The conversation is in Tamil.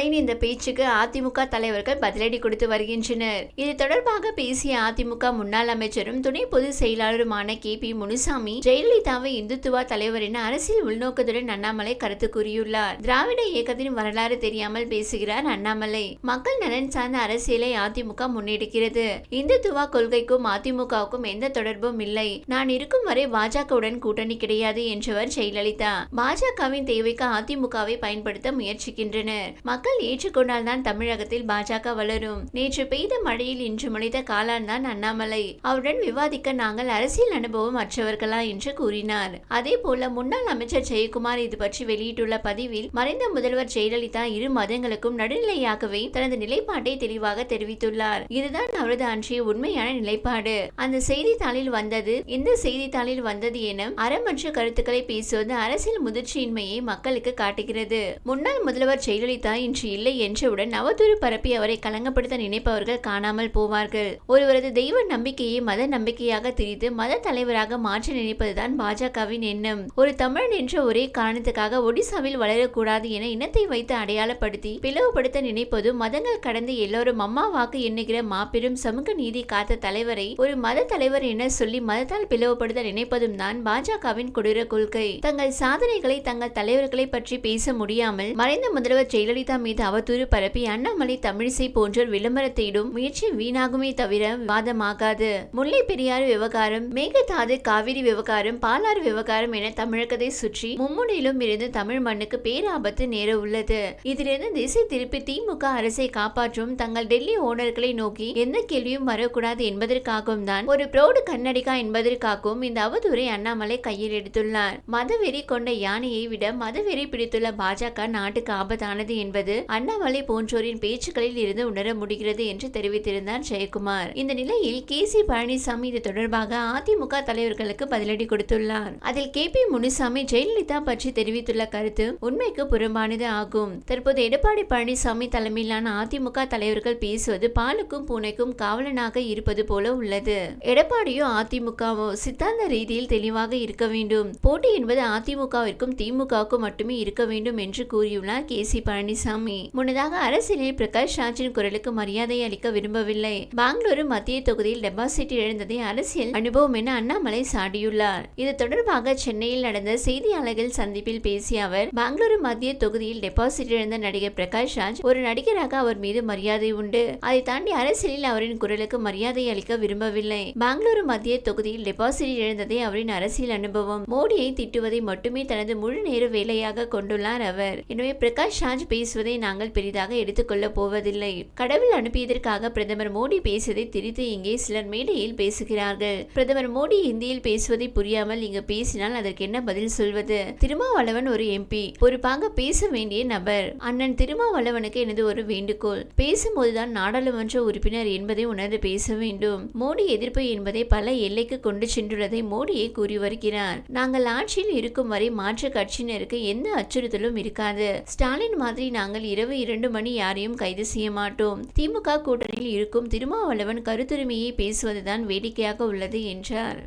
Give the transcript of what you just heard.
ஸ்டாலின் இந்த பேச்சுக்கு அதிமுக தலைவர்கள் பதிலடி கொடுத்து வருகின்றனர். இது தொடர்பாக பேசிய அதிமுக முன்னாள் அமைச்சரும் துணை பொதுச் செயலாளருமான KP முனுசாமி, ஜெயலலிதாவை இந்துத்துவா தலைவர் என அரசியல் உள்நோக்கத்துடன் அண்ணாமலை கருத்து கூறியுள்ளார். திராவிட இயக்கத்தின் வரலாறு தெரியாமல் பேசுகிறார் அண்ணாமலை. மக்கள் நலன் சார்ந்த அரசியலை அதிமுக முன்னெடுக்கிறது. இந்துத்துவா கொள்கைக்கும் அதிமுகவுக்கும் எந்த தொடர்பும் இல்லை. நான் இருக்கும் வரை பாஜகவுடன் கூட்டணி கிடையாது என்றவர் ஜெயலலிதா. பாஜகவின் தேவைக்கு அதிமுகவை பயன்படுத்த முயற்சிக்கின்றனர். மக்கள் ஏற்றுக்கொண்டால் தான் தமிழகத்தில் பாஜக வளரும். நேற்று பெய்த மழையில் இன்று முளைத்த காளான் தான் அண்ணாமலை. அவருடன் விவாதிக்க நாங்கள் அரசியல் அனுபவம் அற்றவர்களா என்று கூறினார். அதே போல முன்னாள் அமைச்சர் ஜெயக்குமார் இது பற்றி வெளியிட்டுள்ள பதிவில், மறைந்த முதல்வர் ஜெயலலிதா இரு மதங்களுக்கும் நடுநிலையாகவே தனது நிலைப்பாட்டை தெளிவாக தெரிவித்துள்ளார். இதுதான் அவரது அன்றைய உண்மையான நிலைப்பாடு. அந்த செய்தித்தாளில் வந்தது, இந்த செய்தித்தாளில் வந்தது என அறமற்ற கருத்துக்களை பேசுவது அரசியல் முதிர்ச்சியின்மையை மக்களுக்கு காட்டுகிறது. முன்னாள் முதல்வர் ஜெயலலிதா இன்று இல்லை என்றவுடன் அவதூறு பரப்பி அவரை கலங்கப்படுத்த நினைப்பவர்கள் காணாமல் போவார்கள். ஒருவரது தெய்வ நம்பிக்கையை மத நம்பிக்கையாக திரித்து மத தலைவராக மாற்ற நினைப்பதுதான் பாஜகவின் எண்ணம். ஒரு தமிழன் என்ற ஒரே காரணத்துக்காக ஒடிசாவில் வளரக்கூடாது என இனத்தை வைத்து அடையாளப்படுத்தி பிளவுபடுத்த நினைப்பதும், மதங்கள் கடந்து எல்லோரும் அம்மா வாக்கு எண்ணுகிற மாபெரும் சமூக நீதி காத்த தலைவரை ஒரு மத தலைவர் என சொல்லி மதத்தால் பிளவுபடுத்த நினைப்பதும் தான் பாஜகவின் கொடூர கொள்கை. தங்கள் சாதனைகளை, தங்கள் தலைவர்களை பற்றி பேச முடியாமல் மறைந்த முதல்வர் ஜெயலலிதா மீது அவதூறு பரப்பி அண்ணாமலை, தமிழிசை போன்றோர் விளம்பரத்திடும் முயற்சி வீணாகுமே தவிர வாதமாகாது. முல்லை பெரியாறு விவகாரம், மேகதாது காவிரி விவகாரம், பாலாறு விவகாரம் என தமிழகத்தை சுற்றி மும்முனையிலும் இருந்து தமிழ் மண்ணுக்கு பேராபத்து நேர உள்ளது. இதிலிருந்து திசை திருப்பி திமுக அரசை காப்பாற்றும் தங்கள் டெல்லி ஓனர்களை நோக்கி எந்த கேள்வியும் வரக்கூடாது என்பதற்காகவும் தான், ஒரு பிரௌடு கன்னடிகா என்பதற்காகவும் இந்த அவதூறை அண்ணாமலை கையில் எடுத்துள்ளார். மதவெறி கொண்ட யானையை விட மதவெறி பிடித்துள்ள பாஜக நாட்டுக்கு ஆபத்தானது என்பது அண்ணாமலை போன்றோரின் பேச்சுக்களில் இருந்து உணர முடிகிறது என்று தெரிவித்திருந்தார் ஜெயக்குமார். இந்த நிலையில் KC பழனிசாமி இது தொடர்பாக அதிமுக தலைவர்களுக்கு பதிலடி கொடுத்துள்ளார். அதில் KP முனுசாமி ஜெயலலிதா பற்றி தெரிவித்துள்ள கருத்து உண்மைக்கு புறம்பானது ஆகும். தற்போது எடப்பாடி பழனிசாமி தலைமையிலான அதிமுக தலைவர்கள் பேசுவது பாலுக்கும் பூனைக்கும் காவலனாக இருப்பது போல உள்ளது. எடப்பாடியோ அதிமுகவோ சித்தாந்த ரீதியில் தெளிவாக இருக்க வேண்டும். போட்டி என்பது அதிமுகவிற்கும் திமுகவுக்கும் மட்டுமே இருக்க வேண்டும் என்று கூறியுள்ளார் KC பழனிசாமி. முன்னதாக அரசியலில் பிரகாஷ் ராஜின் குரலுக்கு மரியாதை அளிக்க விரும்பவில்லை. பெங்களூரு மத்திய தொகுதியில் டெபாசிட் இழந்ததை அரசியல் அனுபவம் என அண்ணாமலை சாடியுள்ளார். இது தொடர்பாக சென்னையில் நடந்த செய்தியாளர்கள் சந்திப்பில் பேசிய அவர், பெங்களூரு மத்திய தொகுதியில் டெபாசிட் இழந்த நடிகர் பிரகாஷ் ராஜ் ஒரு நடிகராக அவர் மீது மரியாதை உண்டு. அதை தாண்டி அரசியலில் அவரின் குரலுக்கு மரியாதை அளிக்க விரும்பவில்லை. பெங்களூரு மத்திய தொகுதியில் டெபாசிட் இழந்ததே அவரின் அரசியல் அனுபவம். மோடியை திட்டுவதை மட்டுமே தனது முழு நேர வேலையாக கொண்டுள்ளார் அவர். எனவே பிரகாஷ் ராஜ் பேசுவதை நாங்கள் பெரிதாக எடுத்துக்கொள்ள போவதில்லை. கடவுள் அனுப்பியதற்காக பிரதமர் மோடி பேசுவதை திரித்து இங்கே சிலர் மேடையில் பேசுகிறார்கள். பிரதமர் மோடி ஹிந்தியில் பேசுவதை புரியாமல் இங்கு பேசினால் அதற்கு என்ன பதில் சொல்வது? திருமாவளவன் ஒரு MP, பொறுப்பாக பேச வேண்டிய நபர். அண்ணன் திருமாவளவனுக்கு எனது ஒரு வேண்டுகோள், பேசும்போதுதான் நாடாளுமன்ற உறுப்பினர் என்பதை உணர்ந்து பேச வேண்டும். மோடி எதிர்ப்பு என்பதை பல எல்லைக்கு கொண்டு சென்றுள்ளதை மோடியை கூறி வருகிறார். நாங்கள் ஆட்சியில் இருக்கும் வரை மாற்று கட்சியினருக்கு எந்த அச்சுறுத்தலும் இருக்காது. ஸ்டாலின் மாதிரி நாங்கள் இரவு 2 மணி யாரையும் கைது செய்ய மாட்டோம். திமுக கூட்டணியில் இருக்கும் திருமாவளவன் கருத்துரிமையை பேசுவதுதான் வேடிக்கையாக உள்ளது என்றார்.